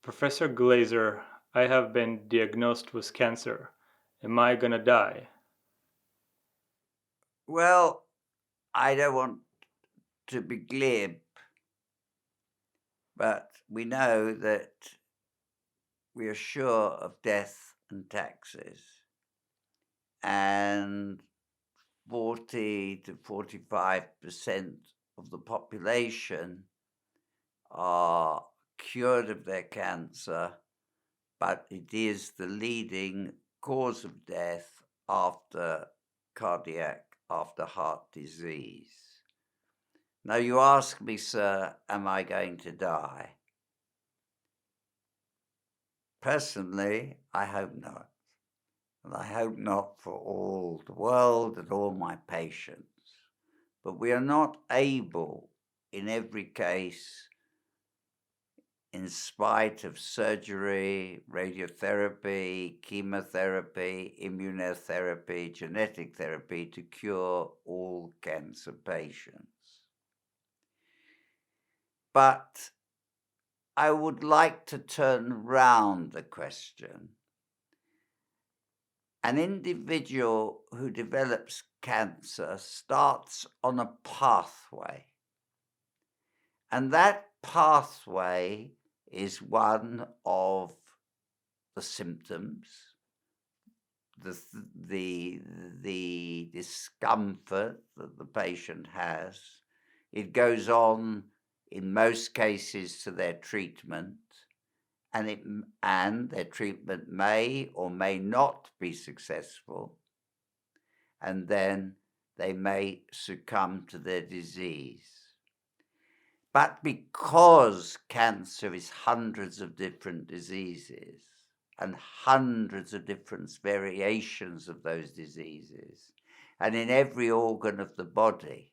Professor Glaser, I have been diagnosed with cancer. Am I gonna die? Well, I don't want to be glib, but we know that we are sure of death and taxes, and 40 to 45% of the population are cured of their cancer, but it is the leading cause of death after after heart disease. Now, you ask me, sir, am I going to die? Personally, I hope not. And I hope not for all the world and all my patients. But we are not able, in every case, in spite of surgery, radiotherapy, chemotherapy, immunotherapy, genetic therapy, to cure all cancer patients. But I would like to turn round the question. An individual who develops cancer starts on a pathway, and that pathway is one of the symptoms, the discomfort that the patient has. It goes on, in most cases, to their treatment, and their treatment may or may not be successful, and then they may succumb to their disease. But because cancer is hundreds of different diseases and hundreds of different variations of those diseases, and in every organ of the body,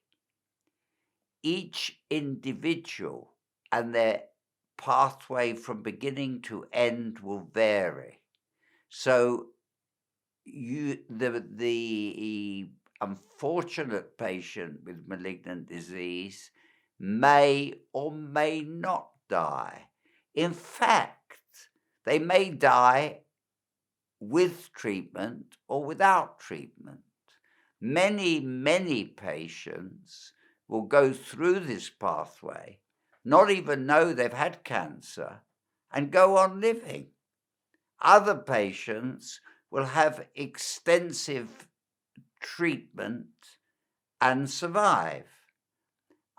each individual and their pathway from beginning to end will vary. So the unfortunate patient with malignant disease may or may not die. In fact, they may die with treatment or without treatment. Many patients will go through this pathway, not even know they've had cancer, and go on living. Other patients will have extensive treatment and survive.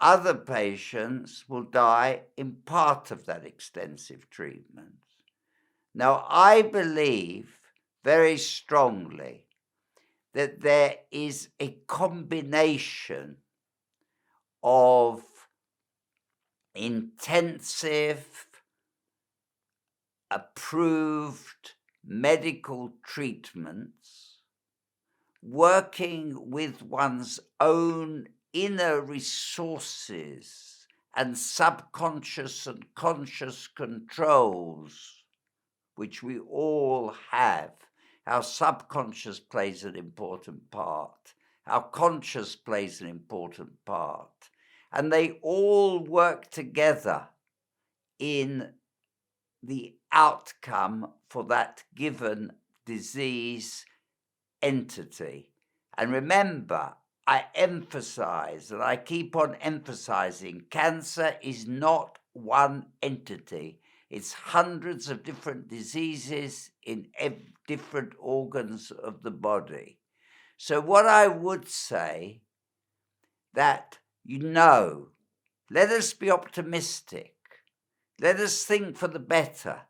Other patients will die in part of that extensive treatment. Now, I believe very strongly that there is a combination of intensive, approved medical treatments, working with one's own inner resources and subconscious and conscious controls, which we all have. Our subconscious plays an important part. Our conscious plays an important part. And they all work together in the outcome for that given disease entity. And remember, I emphasize, and I keep on emphasizing, cancer is not one entity. It's hundreds of different diseases in different organs of the body. So what I would say, that, let us be optimistic. Let us think for the better.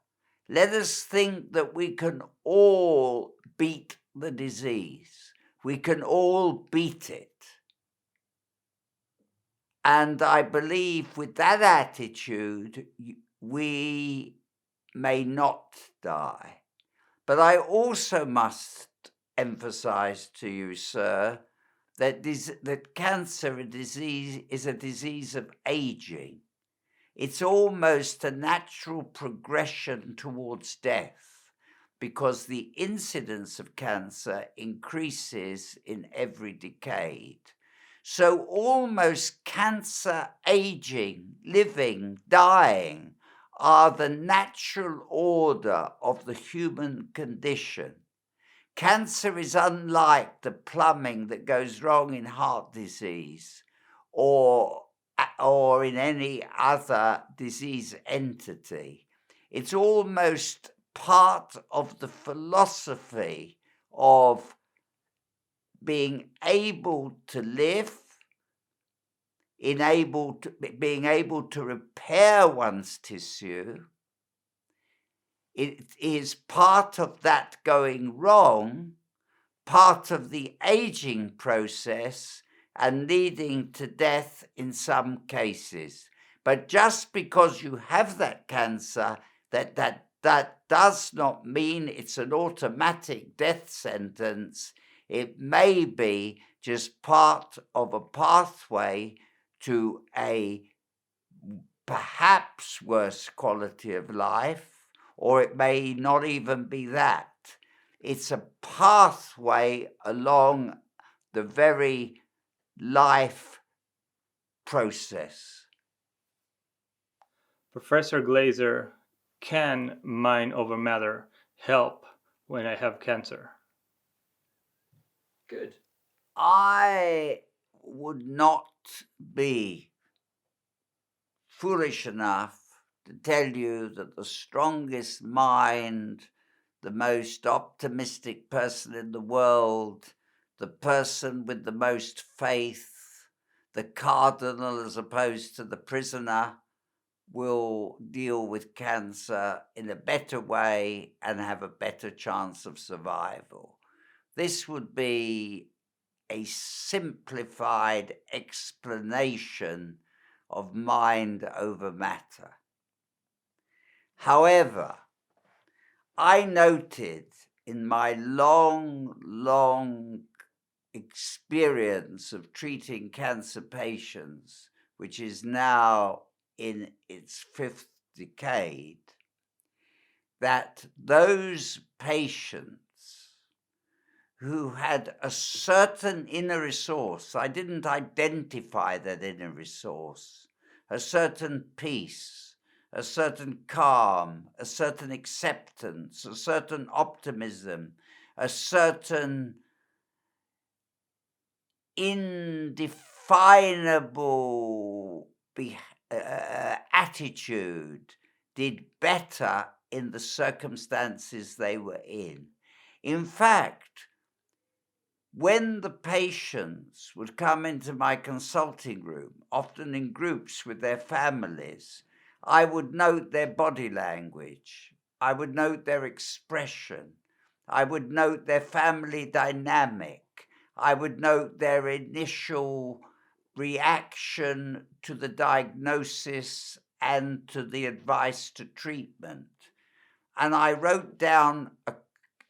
Let us think that we can all beat the disease. We can all beat it. And I believe with that attitude, we may not die. But I also must emphasize to you, sir, that cancer is a disease of aging. It's almost a natural progression towards death, because the incidence of cancer increases in every decade. So almost cancer, aging, living, dying are the natural order of the human condition. Cancer is unlike the plumbing that goes wrong in heart disease or in any other disease entity. It's almost part of the philosophy of being able to live, being able to repair one's tissue. It is part of that going wrong, part of the aging process, and leading to death in some cases. But just because you have that cancer, that does not mean it's an automatic death sentence. It may be just part of a pathway to a perhaps worse quality of life, or it may not even be that. It's a pathway along the very life process. Professor Glaser, can mind over matter help when I have cancer? Good. I would not be foolish enough to tell you that the strongest mind, the most optimistic person in the world, the person with the most faith, the cardinal as opposed to the prisoner, will deal with cancer in a better way and have a better chance of survival. This would be a simplified explanation of mind over matter. However, I noted in my long experience of treating cancer patients, which is now in its 5th decade, that those patients who had a certain inner resource, I didn't identify that inner resource, a certain peace, a certain calm, a certain acceptance, a certain optimism, a certain indefinable attitude, did better in the circumstances they were in. In fact, when the patients would come into my consulting room, often in groups with their families, I would note their body language. I would note their expression. I would note their family dynamic. I would note their initial reaction to the diagnosis and to the advice to treatment. And I wrote down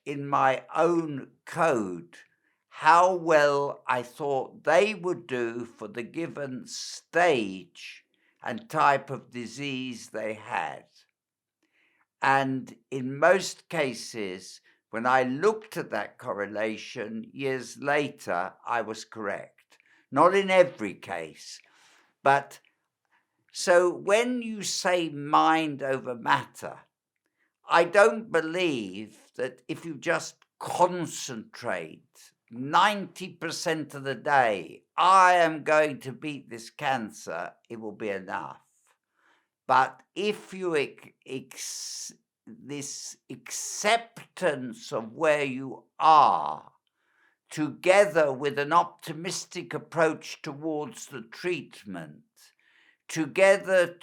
in my own code how well I thought they would do for the given stage and type of disease they had. And in most cases, when I looked at that correlation years later, I was correct. Not in every case, but so when you say mind over matter, I don't believe that if you just concentrate 90% of the day, I am going to beat this cancer, it will be enough. But if you this acceptance of where you are, together with an optimistic approach towards the treatment, together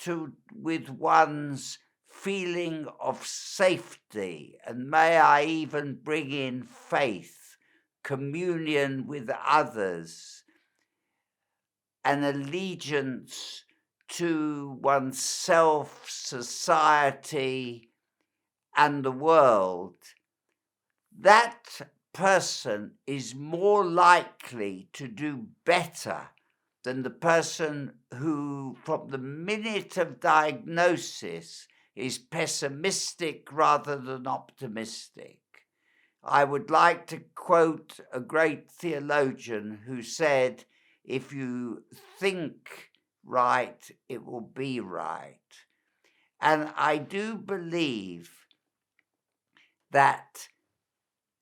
with one's feeling of safety, and may I even bring in faith, communion with others, an allegiance to oneself, society, and the world, that person is more likely to do better than the person who, from the minute of diagnosis, is pessimistic rather than optimistic. I would like to quote a great theologian who said, if you think right, it will be right. And I do believe that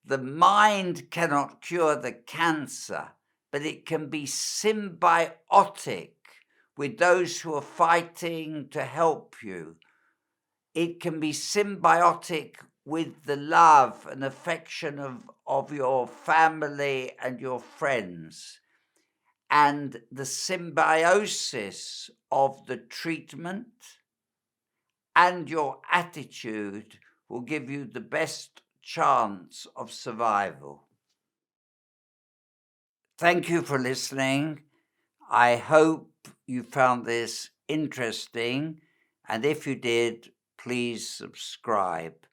the mind cannot cure the cancer, but it can be symbiotic with those who are fighting to help you. It can be symbiotic with the love and affection of your family and your friends. And the symbiosis of the treatment and your attitude will give you the best chance of survival. Thank you for listening. I hope you found this interesting, and if you did, please subscribe.